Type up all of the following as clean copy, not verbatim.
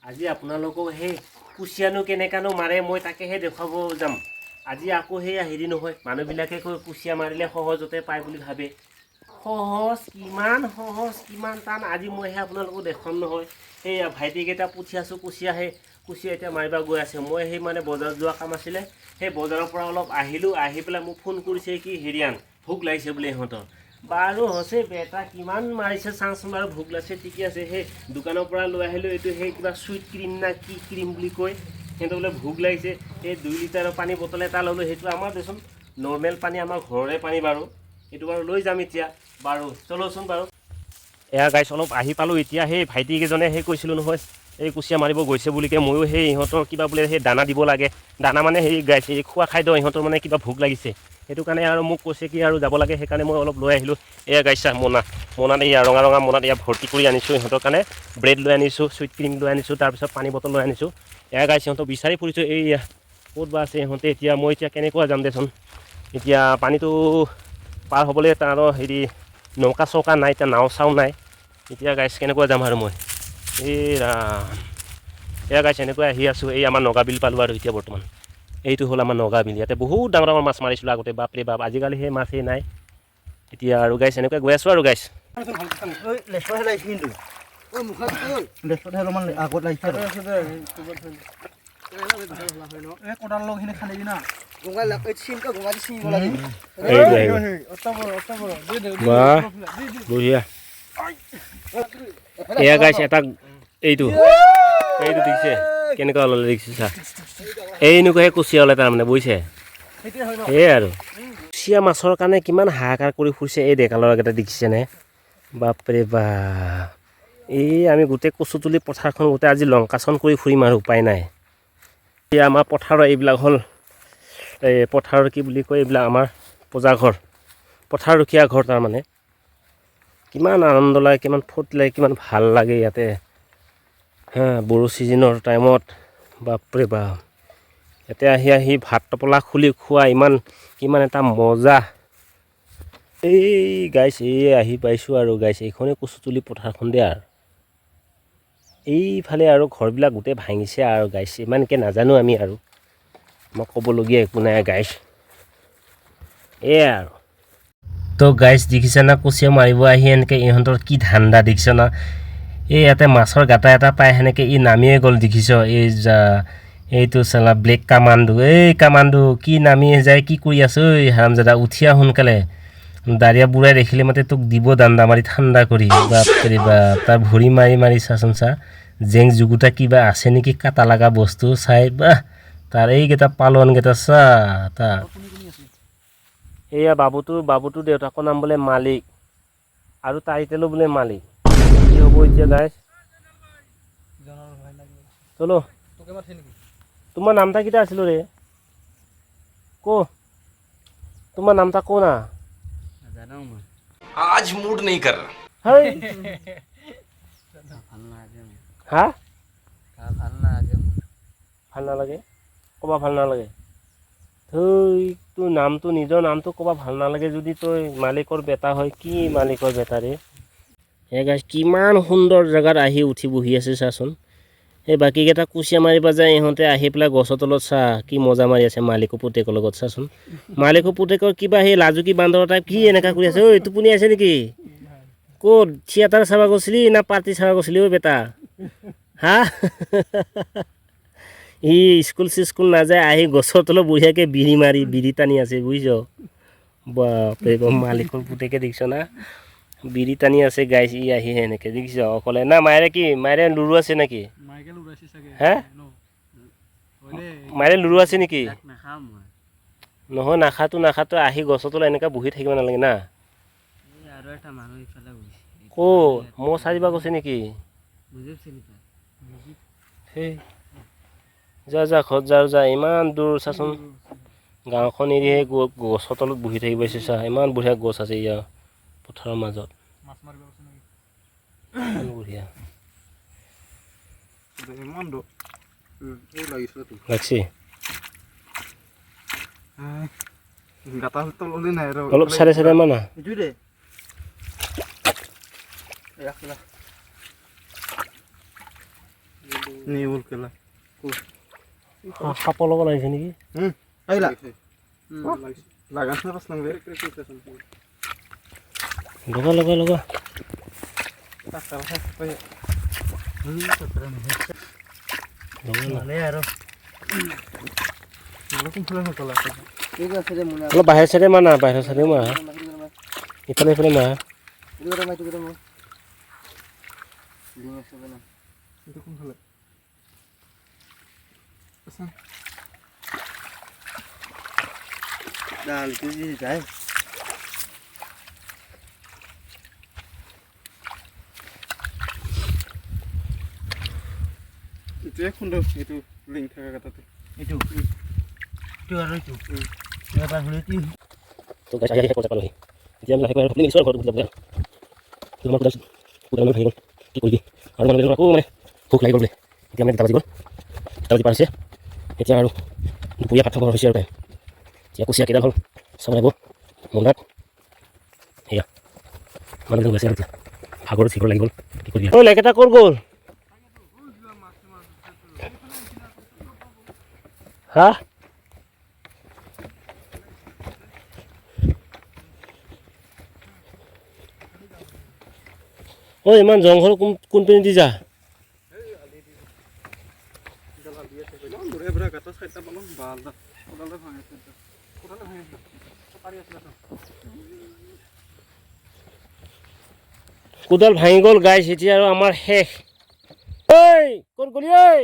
আজি আপোনালোকক সেই কুচিয়ানো কেনেকানো মাৰে মই তাকেহে দেখুৱাব যাম। আজি আকৌ সেই হেৰি নহয়, মানুহবিলাকে কয় কুচিয়া মাৰিলে সহজতে পায় বুলি ভাবে। সহজ কিমান টান আজি মইহে আপোনালোকক দেখুৱাম নহয়। সেই ভাইটিকেইটা পঠিয়াইছোঁ কুচিয়া এতিয়া মাৰিব গৈ আছে। মই সেই মানে বজাৰত যোৱা কাম আছিলে, সেই বজাৰৰ পৰা অলপ আহিলোঁ, আহি পেলাই মোক ফোন কৰিছে কি হেৰিয়ান ভোক লাগিছে বোলে ইহঁতৰ। বাৰু হৈছে বেটা কিমান মাৰিছে চাঞ্চ বাৰু ভোক লাগিছে ঠিকে আছে। সেই দোকানৰ পৰা লৈ আহিলোঁ, এইটো সেই কিবা চুইট ক্ৰীম না কি ক্ৰীম বুলি কয়, সিহঁতৰ বোলে ভোক লাগিছে। সেই 2 লিটাৰৰ পানী বটল এটা ল'লোঁ, সেইটো আমাৰ দেচোন নৰ্মেল পানী, আমাৰ ঘৰৰে পানী বাৰু, সেইটো বাৰু লৈ যাম এতিয়া। বাৰু চলচোন বাৰু। এয়া গাইছ অলপ আহি পালোঁ এতিয়া। সেই ভাইটিকেইজনে সেই কৈছিলোঁ নহয় এই কুচিয়া মাৰিব গৈছে বুলিকে, ময়ো সেই ইহঁতৰ কিবা বোলে সেই দানা দিব লাগে, দানা মানে হেৰি গাইছ এই খোৱা খাদ্য, ইহঁতৰ মানে কিবা ভোক লাগিছে সেইটো কাৰণে আৰু মোক কৈছে কি আৰু যাব লাগে, সেইকাৰণে মই অলপ লৈ আহিলোঁ। এয়া গাইছা মোনাত এয়া ৰঙা মোনাত এয়া ভৰ্তি কৰি আনিছোঁ ইহঁতৰ কাৰণে। ব্ৰেড লৈ আনিছোঁ, চুইট ক্ৰীম লৈ আনিছোঁ, তাৰপিছত পানী বটল লৈ আনিছোঁ। এয়া গাইছ সিহঁতক বিচাৰি ফুৰিছোঁ, এই ক'ত বা আছে ইহঁতে। এতিয়া মই এতিয়া কেনেকুৱা যাম দেচোন, এতিয়া পানীটো পাৰ হ'বলৈ তাৰ হেৰি নৌকা চৌকা নাই, এতিয়া নাও চাও নাই। এতিয়া গাইছ কেনেকুৱা যাম আৰু মই, এই ৰাম। এয়া গাইছ এনেকৈ আহি আছোঁ, এই আমাৰ নগা বিল পালোঁ আৰু এতিয়া বৰ্তমান। এইটো হ'ল আমাৰ নগা বিল, ইয়াতে বহুত ডাঙৰ মাছ মাৰিছিলোঁ আগতে, বাপৰে বাপ। আজিকালি সেই মাছেই নাই এতিয়া আৰু গাইছ এনেকৈ গৈ আছোঁ আৰু গাইছ। বঢ়িয়া। এয়া গাইছ এটা এইটো দেখিছে কেনেকুৱা ওলালে দেখিছে চা, এনেকুৱাহে কুচিয়া ওলায় তাৰমানে বুজিছে। সেয়াই আৰু কুচিয়া মাছৰ কাৰণে কিমান হাহাকাৰ কৰি ফুৰিছে এই ডেকা ল'ৰাকেইটা দেখিছেনে, বাপৰে বাপ। এই আমি গোটেই কচুতলি পথাৰখন গোটেই আজি লংকাচন কৰি ফুৰিম আৰু উপায় নাই। এতিয়া আমাৰ পথাৰৰ এইবিলাক হ'ল এই পথাৰৰ কি বুলি কয়, এইবিলাক আমাৰ পূজাঘৰ, পথাৰ ৰখীয়া ঘৰ তাৰমানে। কিমান আনন্দ লাগে, কিমান ফূৰ্তি লাগে, কিমান ভাল লাগে ইয়াতে। বড়ো ছিজনৰ টাইমত বাপৰে বাপ, ইয়াতে আহি ভাত টোপোলা খুলি খোৱা কিমান এটা মজা। এই গাইছ এই আহি পাইছোঁ আৰু গাইছ, এইখনেই কচুতলি পথাৰখন দিয়া আৰু এইফালে আৰু ঘৰবিলাক গোটেই ভাঙিছে আৰু গাইছ, ইমানকৈ নাজানো আমি আৰু, মই ক'বলগীয়া একো নাই গাইছ। এয়াই আৰু তো গাইছ দেখিছে না, কুচিয়া মাৰিব আহি এনেকৈ ইহঁতৰ কি ধান্দা দেখিছ না। এই ইয়াতে মাছৰ গাঁটা এটা পাই সেনেকৈ ই নামিয়ে গ'ল দেখিছ। এইটো চালা ব্লেক কামাণ্ডো, এই কামাণ্ডো কি নামি যায়, কি কৰি আছ ঐ হাৰামজাদা, উঠিয়া সোনকালে। দাৰিয়া বুঢ়াই দেখিলে মাতে তোক দিব দান্দা মাৰি ঠাণ্ডা কৰি। বাপৰে বাপ, তাৰ ভৰি মাৰি চাচোন চা, জেং জুগুটা কিবা আছে নেকি কাটা লগা বস্তু চাই বাহ। তাৰ এইকেইটা পালোৱানকেইটা চা তাৰ, এয়া বাবুটো দেউতাকৰ নাম বোলে মালিক, আৰু টাইটেলো বোলে মালিক। কি হ'ব এতিয়া গাইছ, চলো। তোমাৰ নামটা কেইটা আছিলো ৰে, তোমাৰ নামটা কো না। आज मूड नहीं कर रहा। হা ভাল নালাগে, ক'বা ভাল নালাগে। থৈ তোৰ নামটো, নিজৰ নামটো ক'বা ভাল নালাগে যদি তই মালিকৰ বেটা হয়, কি মালিকৰ বেটা ৰে। গাইছ কিমান সুন্দৰ জেগাত আহি উঠি বহি আছে চাচোন। সেই বাকীকেইটা কুচিয়া মাৰিব যায়, ইহঁতে আহি পেলাই গছৰ তলত চা কি মজা মাৰি আছে মালিকৰ পুতেকৰ লগত চাচোন। মালিকৰ পুতেকৰ কিবা সেই লাজুকী বান্দৰ টাইপ কি এনেকা কৰি আছে। ঐ টোপনি আছে নেকি, ক'ত থিয়েটাৰ চাব গৈছিলি না পাৰ্টি চাব গৈছিলি ঐ বেটা, হা। ই স্কুল নাযায়, আহি গছৰ তলত বঢ়িয়াকৈ বিড়ি টানি আছে বুজিছ। বাপৰে বাপ, মালিকৰ পুতেকে দেখিছ না, বিড়ি টানি আছে গাইছ। ই আহি এনেকৈ দেখিছ অকলে না, মায়েৰে লুৰু আছে নেকি, হে মায়েৰে লুৰু আছে নেকি। নহয় নাখাতো আহি গছৰ তলত এনেকৈ বহি থাকিব নালাগে না। ক'ত মৌ চাৰিব গৈছে নেকি, সেই যা ঘৰত যা, ইমান দূৰ চাচোন, গাঁওখন এৰি সেই গছৰ তলত বহি থাকিব পাৰিছে চা, ইমান বঢ়িয়া গছ আছে ইয়াৰ পথাৰৰ মাজত, বঢ়িয়া লাগছি। অলপ চাৰে মানা নিউল কেলা সাপৰ লগত লাগিছে নেকি আহিলা লাগাছ না পাছ নাংলে লগা অলপ বাহিৰ চাইডে মাৰা বাহিৰৰ চাইডে মাৰা ইফালে ইফালে মাৰা এইটোৱে খুন্দো এইটো লিংক থকা কথাটো এইটো আৰু এইটো এবাৰ হ'লে কি তো গাইছ আহি পইচা পালোহি এতিয়া আমি লাহেকৈ ফুলি নিশ্চয় ঘৰত যাব তোমাৰ কুদাল ভাঙি গ'ল কি কৰিবি আৰু মানে আকৌ মানে ভোক লাগি গ'ল বোলে এতিয়া মানে 10 বাজি পাৰিছে এতিয়া আৰু দুপৰীয়া ভাত খাব হৈছে আৰু টাইম এতিয়া কুচিয়া কেইডাল হ'ল চাব লাগিব মন্দাত এয়া মানুহজন গৈছে আৰু এতিয়া ভাগৰ চিগৰ লাগি গ'ল কি কৰিবি ঐ লাইক এটা ক'ত গ'ল হা ঐ ইমান জংঘল কোনপিনে দি যা কোদাল ভাঙি গ'ল গাইছ এতিয়া আৰু আমাৰ শেষ ঐ ক'ত গ'লি ঐ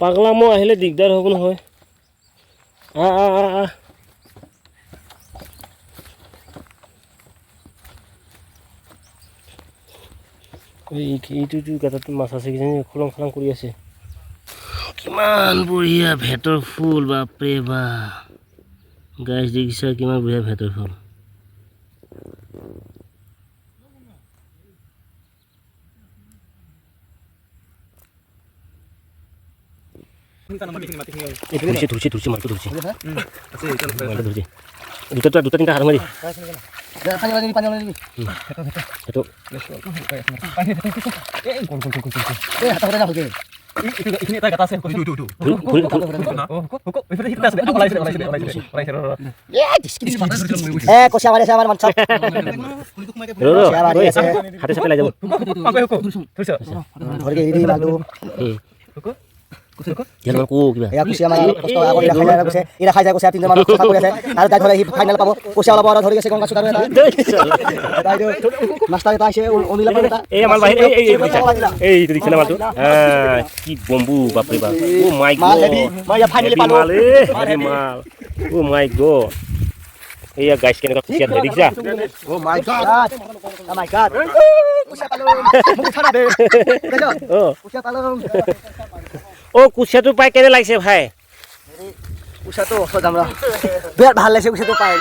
পাগলা মই আহিলে দিগদাৰ হ'ব নহয় এইটো গাঁতত মাছ আছে কিজানি খলং খলং কৰি আছে কিমান বঢ়িয়া ভেটৰ ফুল বাপৰে বা গাইছ দেখিছা কিমান বঢ়িয়া ভেটৰ ফুল ধৰিছে মাছটো ধৰিছে দুটা তিনিটা হাত মাৰি হাতে চাপে লাগি যাব jangan aku gimana ya kusia mana posto aku ira khaya kusia ira khaya kusia tinja mana কথা কই আছে আর গাই ধরে ফাইনাল পাবো কুsia ওলা বড় ধরে গেছে গঙ্গা সুদার এটা দাইdo মাস্টার এটা আছে অনিলা পাটা এই আমার ভাই এই তো দিছনা মালটো কি বম্বু বাপ রে বাপ ও মাই গড মাই ফাইনালি পালো মাল ও মাই গড iya guys কেনেকা কুsia ধরে দিছা ও মাই গড ও মাই গড কুsia পালো মুখ ছাড়া দে দেখো ও কুsia পালো ও কুচিয়াটো পাই কেনে লাগিছে ভাই কুচিয়াটো অসদ আমরা বিৰাট ভাল লাগিছে কুচিয়াটো পাই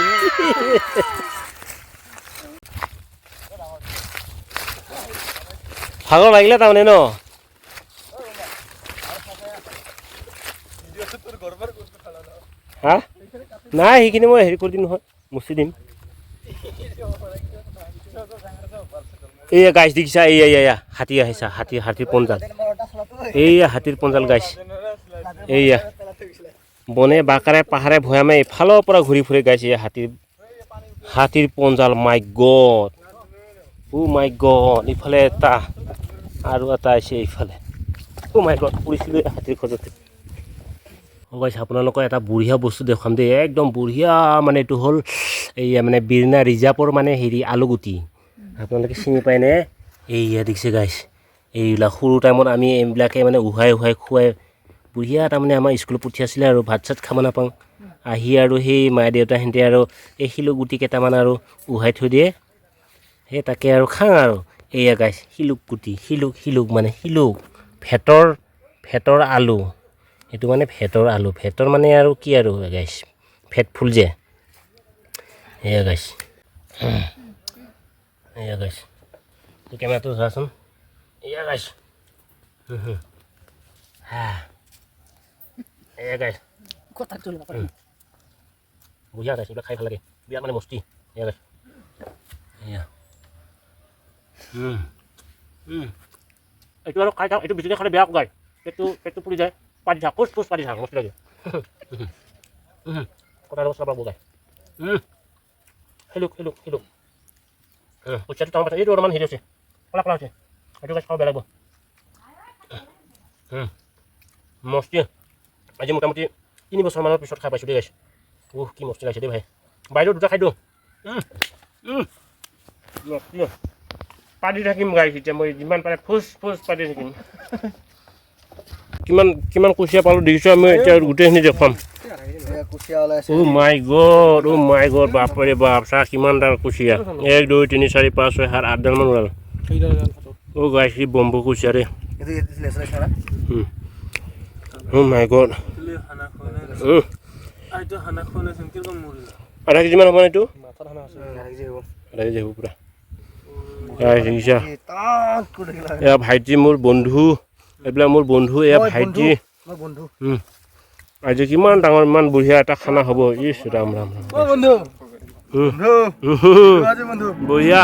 ভাগৰ লাগিলে তাৰমানে ন হা নাই সেইখিনি মই হেৰি কৰি দিম নহয় মুচি দিম এইয়া গাইছ দেখিছা এইয়া হাতী আহিছা হাতীৰ পঞ্জাল এইয়া হাতীৰ পঞ্জাল গাইছ এইয়া বনে বাকাৰে পাহাৰে ভৈয়ামে এফালৰ পৰা ঘূৰি ফুৰে গাইছ এইয়া হাতীৰ পঞ্জাল মাই গড ও মাই গড ইফালে এটা আৰু এটা আছে ইফালে ও মাই গড পৰিছিলোঁ হাতীৰ খোজতে গাইছ আপোনালোকৰ এটা বঢ়িয়া বস্তু দেখুৱাম দেই একদম বঢ়িয়া মানে এইটো হ'ল এইয়া মানে বিৰনা ৰিজাৰ্ভৰ মানে হেৰি আলুগুটি আপোনালোকে চিনি পায়নে এইয়া দেখিছে গাইছ এইবিলাক সৰু টাইমত আমি এইবিলাকে মানে উহাই খুৱাই বঢ়িয়া তাৰমানে আমাৰ স্কুলত পঠিয়াইছিলে আৰু ভাত চাত খাব নাপাওঁ আহি আৰু সেই মা দেউতাহঁতে আৰু এই শিলু গুটি কেইটামান আৰু উহাই থৈ দিয়ে সেই তাকে আৰু খাওঁ আৰু এইয়া গাইছ শিলুক গুটি শিলুক মানে শিলুক ভেটৰ আলু এইটো মানে ভেটৰ মানে আৰু কি আৰু গাইছ ভেট ফুল যে এয়া গাইছ কেমেৰাটো ধৰাচোন এয়া গাইছ এয়া গাইছ বঢ়িয়া গাইছ এইবিলাক খাই ভাল লাগে বিৰাট মানে মস্তি এয়া গাইছ এয়া এইটো আৰু খাই থাক এইটো বেছিকৈ খালে বেয়া গায় পেটটো পুৰি যায় পাতি থাক পুচ পাতি থাক মস্তি লাগে কটাৰ মছলা পাব গায় খেলুক কুচিয়াটো টাউন পাইছে এইটো অলপমান হেৰি হৈছে কলা কলা হৈছে এইটো গাছ খাব বেয়া লাগিব মস্তি আজি মোটামুটি 3 বছৰমানৰ পিছত খাই পাইছোঁ দেই গাইছ কি মস্তি লাগিছে দেই ভাই বাইদেউ দুটা খাই দিওঁ পাতি থাকিম গাইছ এতিয়া মই যিমান পাৰে ফুচ পাতি থাকিম কিমান কুচিয়া পালোঁ দেখিছোঁ আমি এতিয়া গোটেইখিনি দেখুৱাম অ' মাই গড বাপৰে বাপ চাহ কিমান ডাঙৰ কুচিয়া 1 2 3 4 5 6 7 8 ডালমান ওলাল অ' গাইছ কি বম্বু কুচিয়া ৰে অ' মাই গড আধা কেজিমান হ'ব এইটো আধা কেজি হ'ব পূৰা এয়া ভাইটি মোৰ বন্ধু এইবিলাক মোৰ বন্ধু এয়া ভাইটি আজি কিমান ডাঙৰ ইমান বঢ়িয়া এটা খানা হ'ব ইছ ৰাম বঢ়িয়া